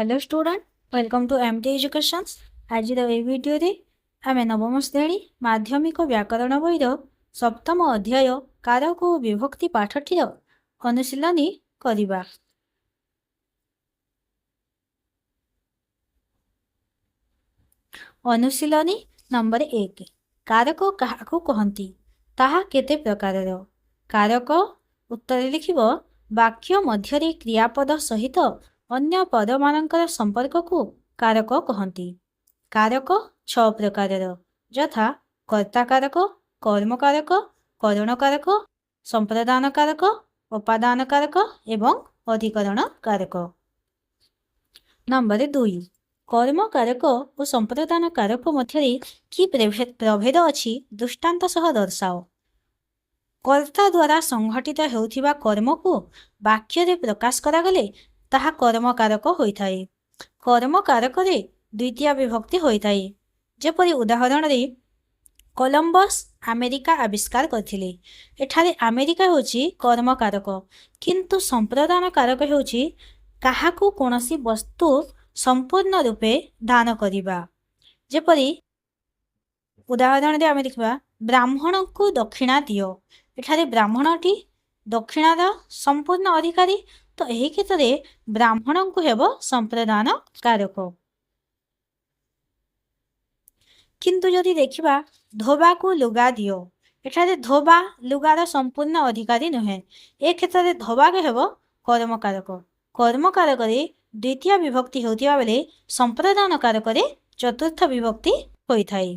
Hello student, welcome to MT education. आज video रे आमे नवम श्रेणी माध्यमिक व्याकरण बहीर सप्तम अध्याय कारक और विभक्ति पाठटीर अनुशीलनी करिबा। अनुशीलनी नंबर 1। कारक काहाकू कहंती ताहा केते प्रकारर। कारक उत्तर लिखिबो वाक्य मध्यरे क्रियापद सहित अन्य पदमानंकर संपर्ककू कारक कहंती। कारक 6 प्रकारर यथा कर्ता कारक, कर्म कारक, करण कारक, संप्रदान कारक, उपादान कारक एवं अधिकरण कारक। नंबर 2। कर्म कारक और संप्रदान कारक मध्यरे कि प्रभेद अछि दृष्टांत सह दर्शाओ। कर्ता द्वारा संघटित हेउथिबा कर्म को वाक्य रे प्रकाश करागले ताहा कर्म कारक होइथाए। कर्म कारक रे द्वितीय विभक्ति होइथाए। जेपरि उदाहरण रे कोलंबस अमेरिका आविष्कार करथिले, एठारे अमेरिका होछि कर्म कारक, किंतु संप्रदान कारक होछि काहाकू कोनोसी वस्तु संपूर्ण रूपे दान करिबा। जेपरि उदाहरण रे आमे देखिबा ब्राह्मण को दक्षिणा दियो, एठारे ब्राह्मणटी दक्षिणार संपूर्ण अधिकारी, तो एही क्षेत्र में ब्राह्मण को हेबो संप्रदान कारक। किंतु जदि देखिबा धोबा को लुगा दियो, एठारे धोबा लुगार संपूर्ण अधिकारी नुहे, ए क्षेत्र में धोबा के हेबो कर्म कारक। कर्म कारक रे द्वितीय विभक्ति होतिबा बेले संप्रदान कारक रे चतुर्थ विभक्ति होइथाए।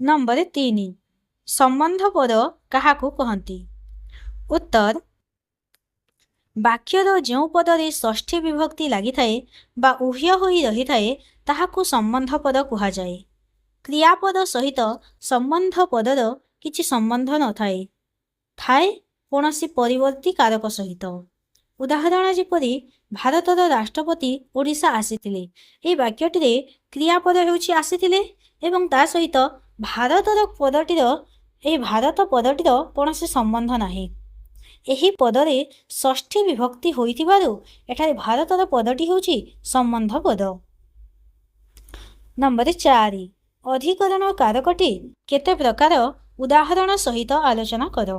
नंबर 3। संबंध पद काहाकू कहंती। उत्तर वाक्यर जो पदरे षष्ठी विभक्ति लगी थाए बा उह्य होई रही थाए ताहाकू संबंध पद कुहा जाए। क्रियापद सहित संबंध पदर किछि संबंध न थाए, थाए कोनोसी परिवर्ती कारक सहित। उदाहरण जेपरि भारतर राष्ट्रपति ओडिशा आसीथिले, ए वाक्यटी रे क्रियापद हेउछि आसीथिले एवं ता सहित भारतर पदटीर भारत पदटीर कोनोसी संबंध नाही। एही पदरे षष्ठी विभक्ति होइथिबारु एठारे भारतर पदटी होछि संबंध पद। नंबर 4। अधिकरण कारकटी केते प्रकार उदाहरण सहित आलोचना करो।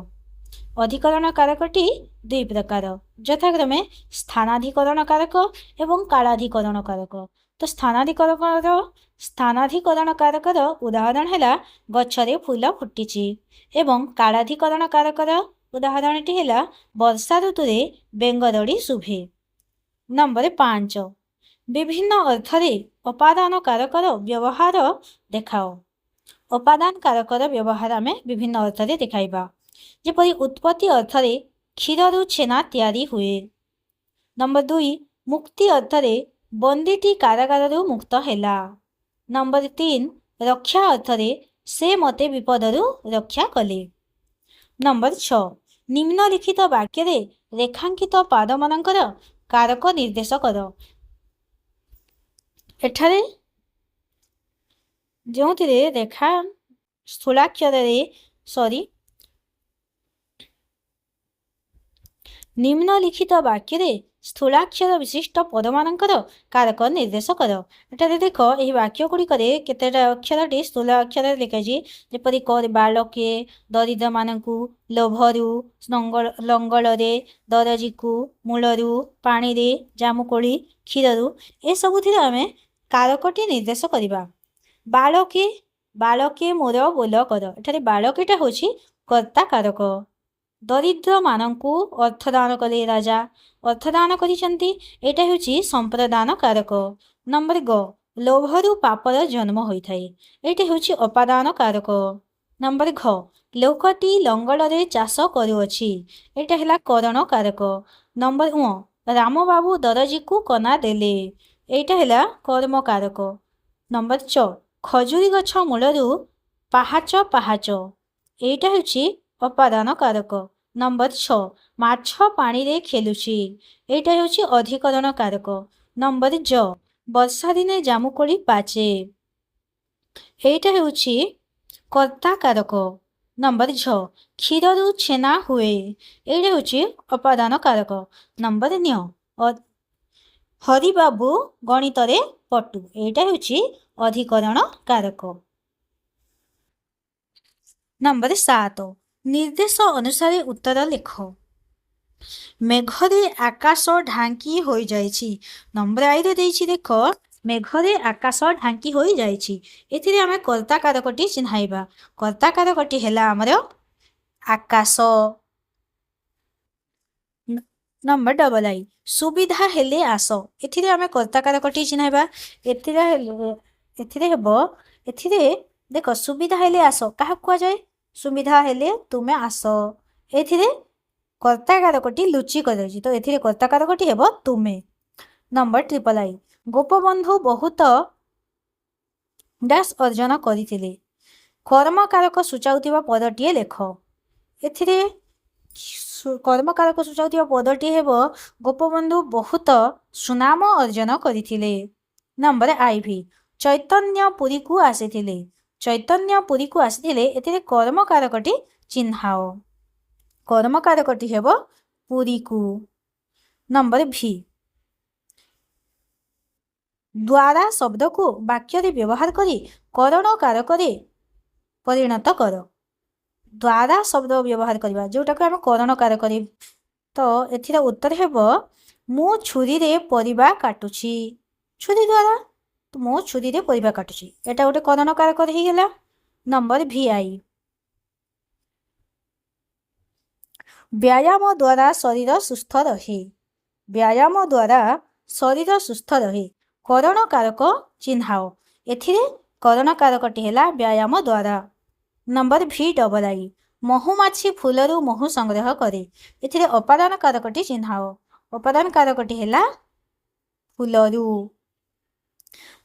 अधिकरण कारकटी 2 प्रकार, यथाक्रमे स्थानाधिकरण कारक एवं कालाधिकरण कारक। तो स्थानाधिकरण कारकर उदाहरण हैला गछरे फूल फुटिछि एवं कालाधिकरण कारकर उदाहरणटी हैला वर्षा ऋतुरे बेंगदड़ी शुभे। नंबर 5। विभिन्न अर्थरे उपादान कारकर व्यवहार देखाओ। उपादान कारकर व्यवहार आमे विभिन्न अर्थरे देखाइबा। जेपरि उत्पत्ति अर्थरे क्षीररु छेना तैयारी हुए। नंबर 2। मुक्ति अर्थरे बंदीटी कारागाररु मुक्त हैला। नंबर 3। रक्षा अर्थरे से मते विपदरु रक्षा कले। नंबर 6। निम्नलिखित वाक्य रे रेखांकित पादमानंकर कारक निर्देश कर। एठारे जोंथिरे रेखा स्थूलाक्षर रे निम्नलिखित वाक्य रे स्थूलाक्षर विशिष्ट पदमानंकर कारक निर्देश कर। एटारे देख एही वाक्य गुड़िकरे केतेटा अक्षरटी स्थूल अक्षर लिखाइछि, जेपरि कर बालके, दरिद्र मानकू, लोभरू, लंगलरे, दरजीकू, मूलरू, पानी रे, जामुकोली, क्षीररू, ए सबुथिरे आमे कारकटी निर्देश करिबा। बालके, बालके मोर बोल कर, एठारे बालकेटा होछि कर्ता कारक। दरिद्र मानकू अर्थदान कले राजा, अर्थदान करिसंती, एटा होछि संप्रदान कारक। नंबर ग। लोभरू पापर जन्म होइथाए, एटा होछि उपादान कारक। नंबर घ। लोकटी लंगलरे चाष करुअछि, एटा हैला करण कारक। नंबर उ। रामबाबू दरजीकू कना देले, एटा हैला कर्म कारक। नंबर च। खजुरी गछ मूलरू पाहाच पाहाच, एटा होछि उपादान कारक। नंबर 6। माछ पानी रे खेलुछि, एटा होछि अधिकरण कारक। नंबर ज। वर्षा दिने जामुकोली पाचे, एटा होछि कर्ता कारक। नंबर 6 क्षीररु छेना हुए एटा होची अपादान कारक। नंबर 9 हरिबाबू गणितरे पटु एटा होची अधिकरण कारक। नंबर 7 निर्देश अनुसार उत्तर लेख। मेघरे आकाश ढांकी हो जाइछि। नंबर 8 रे देइछि देख मेघरे आकाश ढांकी हो जाइछि। एथिरे आमे कर्ता कारकटी चिन्हाइबा। कर्ता कारकटी हेला हमर आकाश। नंबर डबल आई सुविधा हेले आस। एथिरे आमे कर्ता कारकटी चिन्हाइबा। एथिरे हेबो एथिरे देख सुविधा हेले आस काहा कुआ जाय सुविधा हेले तुमे आस। एथिरे कर्ता कारकटी लुचि कर तो एथिरे कर्ता कारकटी हेबो तुमे। नंबर ट्रिपल आई गोपबंधु बहुत डैश अर्जन करथिले। कर्म कारक सूचाउथिबा पदटीए लेख। एथिरे कर्म कारक सूचाउथिबा पदटी हेबो गोपबंधु बहुत सुनाम अर्जन करथिले। नंबर आईभी चैतन्य पुरी को आसीथिले। चैतन्य पुरी को आसीथिले एथिरे कर्म कारकटी चिन्हाओ। कर्म कारकटी हेबो पुरी को। नंबर भी द्वारा शब्द को वाक्य रे व्यवहार करी करण कारक रे परिणत कर। द्वारा शब्द व्यवहार करबा जोटा को हम करण कारक रे तो एथिरा उत्तर हेबो मु छुरी रे परिबा काटुछि। छुरी द्वारा तो मु छुरी रे परिबा काटुछि एटा गोटे करण कारक रे गेला। नंबर भी आई व्यायाम द्वारा शरीर सुस्थ रहे। व्यायाम द्वारा शरीर सुस्थ रहे करण कारक चिन्हाओ। एथिरे करण कारकटी हेला व्यायाम द्वारा। नंबर भी डबल आई महुमाछी फूलरू महु संग्रह करे। एथिरे अपादान कारकटी चिन्हाओ। अपादान कारकटी हेला फूलरू।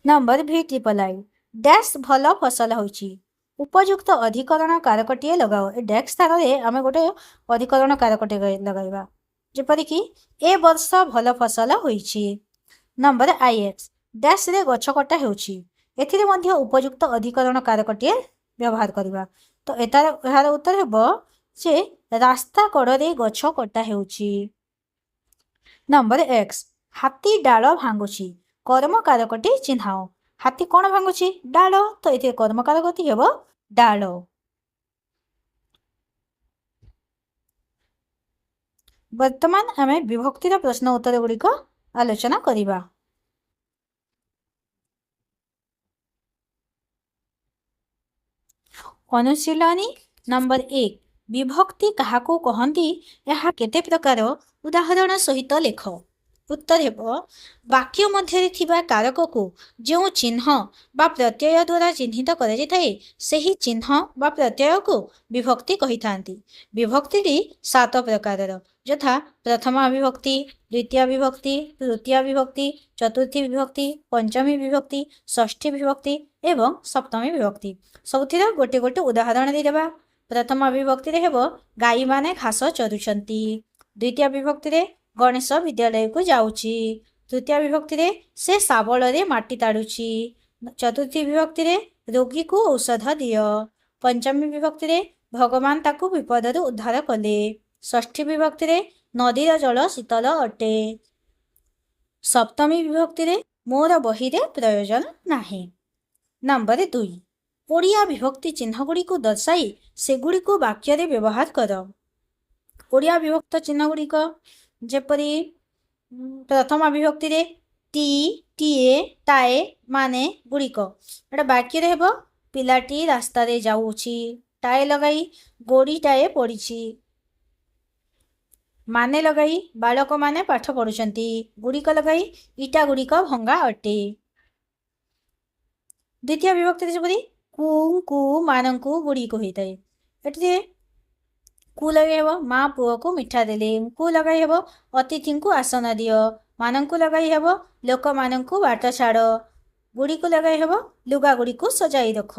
नंबर भी ट्रिपल आई डैश भल फसल होची। उपयुक्त अधिकरण कारकटीए लगाओ। ए डैश स्थान रे आमे गोटे अधिकरण कारकटी लगाइबा जेपरिक ए वर्ष भल फसल होईछि। नंबर आई एक्स डैश रे गछ कटा हेउछि। एथिरे मध्य उपयुक्त अधिकरण कारकटीए व्यवहार करिबा तो एहार उत्तर हेबो जे रास्ता कड़ रे गछ कटा हेउछि। नंबर एक्स हाथी डाल भांगुछि। कर्म कारकटी चिन्हाओ। हाथी कोन भांगुछि डाल तो एथिरे कर्म कारकटी हेबो डाल। वर्तमान आमे विभक्तिर प्रश्न उत्तर गुड़िक आलोचना करिबा। अनुशीलनी नंबर 1 विभक्ति काहाको कहंती एहा केते प्रकार उदाहरण सहित लेख। उत्तर हेबो वाक्य मध्य थिबा कारक को जो चिन्ह बा प्रत्यय द्वारा चिन्हित करा जाय सेही चिन्ह बा प्रत्यय को विभक्ति कहि थांती। विभक्ति 7 प्रकारर यथा प्रथमा विभक्ति द्वितीय विभक्ति तृतीय विभक्ति चतुर्थी विभक्ति पंचमी विभक्ति षष्ठी विभक्ति एवं सप्तमी विभक्ति। सबथिर गोटे गोटे उदाहरण देबा। प्रथमा विभक्ति रे हेबो गाई माने घास चरुछंती। द्वितीय विभक्ति रे गणेश विद्यालय को जाउची। तृतीय विभक्ति रे से साबल रे माटी ताडुची। चतुर्थी विभक्ति रे रोगी को औषध दियो। पंचमी विभक्ति रे भगवान ताकू विपद उद्धार कले। षष्ठी विभक्ति रे नदीर जल शीतल अटे। सप्तमी विभक्ति रे मोर बही रे प्रयोजन नाही। नंबर 2 ओडिया विभक्ति चिन्ह गुड़ी को दर्शाई सेगुड़ी को वाक्य रे व्यवहार कर। ओडिया विभक्त चिन्ह गुड़ी को जेपरी प्रथमा विभक्ति रे टी टीए टाए माने गुड़िक एटा वाक्य रे हेबो पिलाटी रास्ता रे जाउछि। टाए लगाई गोड़ीटाए पड़िछि। माने लगाई बालक माने पाठ पढ़ुछंती। गुड़िक लगाई इटा गुड़िक भंगा अटे। द्वितीय विभक्ति जेपरी कु कु मानंकु गुड़िक होइताय। एठी कु लगाई हेबो माँ पुओ को मिठा देले। कु लगाई हेबो अतिथि को आसन दियो। मानंकु लगाई हेबो लोक मानंकु बाट छाड़। गुड़ी को लगाई हेबो लुगा गुड़ी को सजाई रख।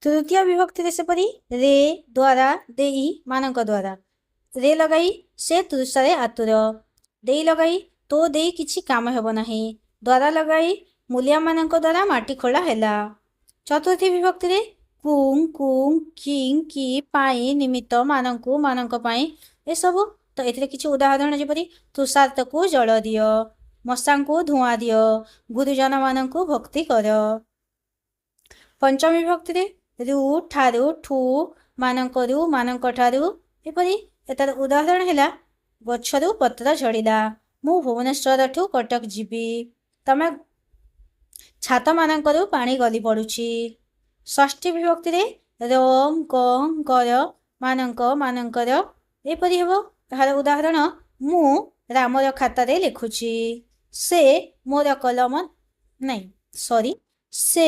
तृतीय विभक्ति सेपरी रे द्वारा देई मानक द्वारा। रे लगाई से तृषारे आतुर। देई लगाई तो देई किछि काम हेबो नाही। द्वारा लगाई मूलिया मानक द्वारा माटी खोला हेला। चतुर्थी विभक्ति रे कुं कुं किं कि पाई निमित्त मानंकु मानंक पाई ए सब तो एथिरे किछि उदाहरण जेपरि तुषार्तकु जल दियो मशांकु धुआं दियो गुरुजन मानंकु भक्ति कर। पंचमी विभक्ति रे रु ठारु ठू मानंकरु मानंक ठारु एपरि एतार उदाहरण हैला गछरु पत्र झड़िला मु भुवनेश्वर ठू कटक जीवी तमे छात मानंकरु पानी गली पड़ुछि। षष्ठी विभक्ति रे रम कं कर मानंक मानंकर एपरि हेबो एहार उदाहरण मु रामर खातारे लिखुछि से मोर कलम नहीं सॉरी से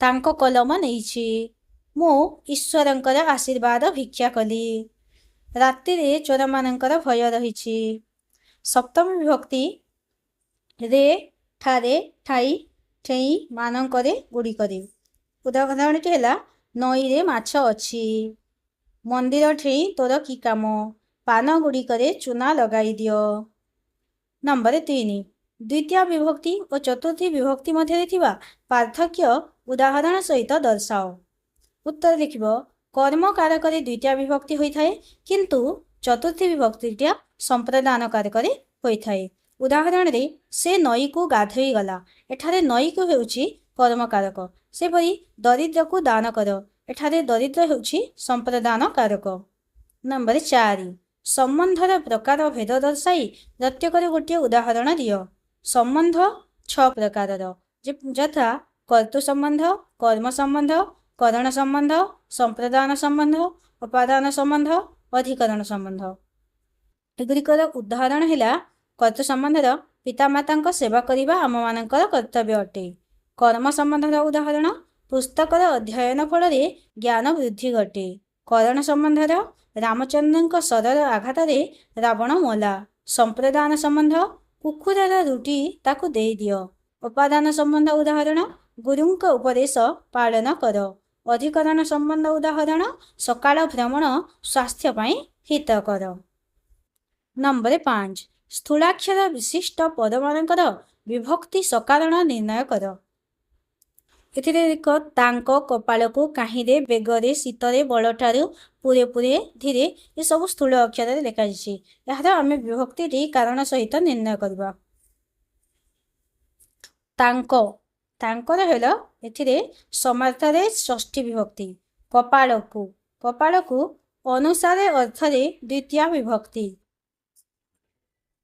तांको कलम नेइछि मु ईश्वरंकर आशीर्वाद भिक्षा कली राति रे चोर मानंकर भय रहिछि। सप्तमी विभक्ति रे ठारे ठाई ठेई मानंकरे गुड़िकरे उदाहरणटी है नई रे माछ अछि मंदिर ठेई तोर कि काम पान गुड़िकरे चूना लगाई दियो। नंबर 3 द्वितीय विभक्ति और चतुर्थी विभक्ति मध्य थिबा पार्थक्य उदाहरण सहित दर्शाओ। उत्तर लिखिबो कर्म कारकरे द्वितीय विभक्ति होई थाए किंतु चतुर्थी विभक्तिटा संप्रदान कारकरे होई थाए। उदाहरण रे से नई को गाधोई गला एठारे नई को हेउछि कर्म कारक सेपरि दरिद्र को दान कर एठारे दरिद्र हेउछि संप्रदान कारक। नंबर 4 संबंधर प्रकार भेद दर्शाई प्रत्येक गोटे उदाहरण दियो। संबंध 6 प्रकारर यथा कर्तृ संबंध कर्म संबंध करण संबंध संप्रदान संबंध उपादान संबंध अधिकरण संबंध। एगुड़िकर उदाहरण है कर्तृ संबंधर पितामाता सेवा करने आम मानकर कर्तव्य अटे। कर्म संबंधर उदाहरण पुस्तकर अध्ययन फल ज्ञान वृद्धि घटे। करण संबंधर रामचंद्र शरर आघात रावण मला। संप्रदान संबंध कुकुरार रुटी ताकु दे दियो। उपादान संबंध उदाहरण गुरुंक उपदेश पालन कर। अधिकरण संबंध उदाहरण सकाळ भ्रमण स्वास्थ्य पाई हितकर। नंबर 5 स्थूलाक्षर विशिष्ट पदमानकर विभक्ति सकारण निर्णय कर। एथिरे एक तांको कपाळकु काहीरे बेगरे शीतरे बलठारु पुरे पुरे धीरे ये सब स्थूल अक्षर लिखा जाइछि। यार आमे विभक्ति टी कारण सहित निर्णय करबा। तांको तांकर हेलो एथिरे समार्थरे षष्ठी विभक्ति। कपाळकु कपाळकु अनुसारे अर्थरे द्वितीय विभक्ति।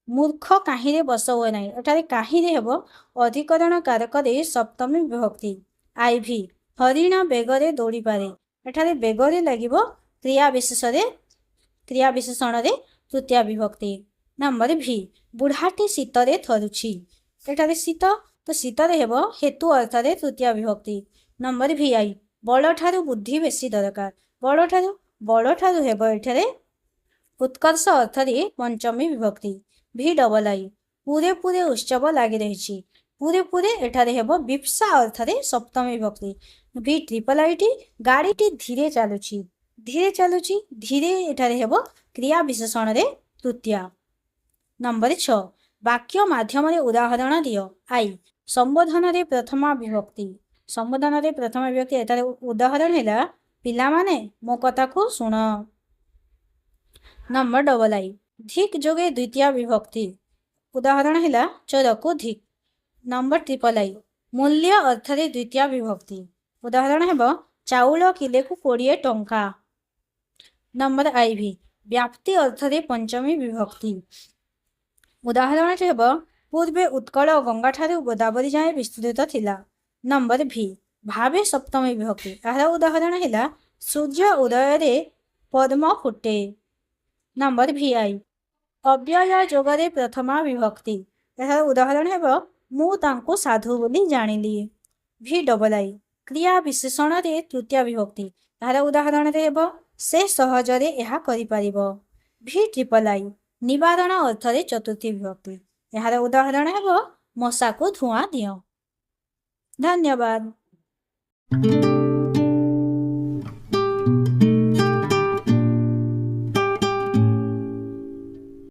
मूर्ख काहीरे बस हुए ना एठारे काहीरे हेबो अधिकरण कारक रे सप्तमी विभक्ति। आईभी हरिण बेगरे दौड़ी पारे एठारे बेगरे लागिबो क्रिया विशेषण रे तृतीय विभक्ति। नंबर भी बुढ़ाटी शीतरे थरुछि एठारे शीत तो शीतरे हेबो हेतु अर्थरे तृतीय विभक्ति। नंबर भी आई बलठारु बुद्धि बेसी दरकार बलठारु हेबो एठारे उत्कर्ष अर्थरे पंचमी विभक्ति। भी डबल आई पूरे पूरे उत्सव लगी रही पूरे पूरे एठारे हेबो विप्सा अर्थरे सप्तमी विभक्ति। भी ट्रिपल आईटी गाड़ीटी धीरे चलुची धीरे एठारे हेबो क्रिया विशेषण रे तृतीय। नंबर 6 वाक्य माध्यम रे उदाहरण दियो। आई संबोधन रे प्रथमा विभक्ति। संबोधन रे प्रथमा विभक्ति एठारे उदाहरण हैला पिला माने मो कथा को सुन। नंबर डबल आई धिक जोगे द्वितीय विभक्ति। उदाहरण हैला चोर को धिक। नंबर ट्रिपल आई मूल्य अर्थरे द्वितीय विभक्ति। उदाहरण हेबो चाउल किले को 20 टंका। नंबर आई भी व्याप्ति अर्थरे पंचमी विभक्ति। उदाहरण हेबो पूर्वे उत्कल गंगा ठारू गोदावरी जाए विस्तृत थिला। नंबर भी भावे सप्तमी विभक्ति। यार उदाहरण हैला सूर्य उदय रे पद्म फुटे। नंबर भी आई अव्यय जोगरे प्रथमा विभक्ति। यार उदाहरण हेबो मु तांको साधु बोली जानिली। भी डबल आई क्रिया विशेषण रे तृतीय विभक्ति। यार उदाहरण रे हेबो से सहजरे एहा करि परिबो। भी ट्रिपल आई निवारण अर्थरे चतुर्थी विभक्ति। यार उदाहरण हेबो मशा को धुआं दियो। धन्यवाद।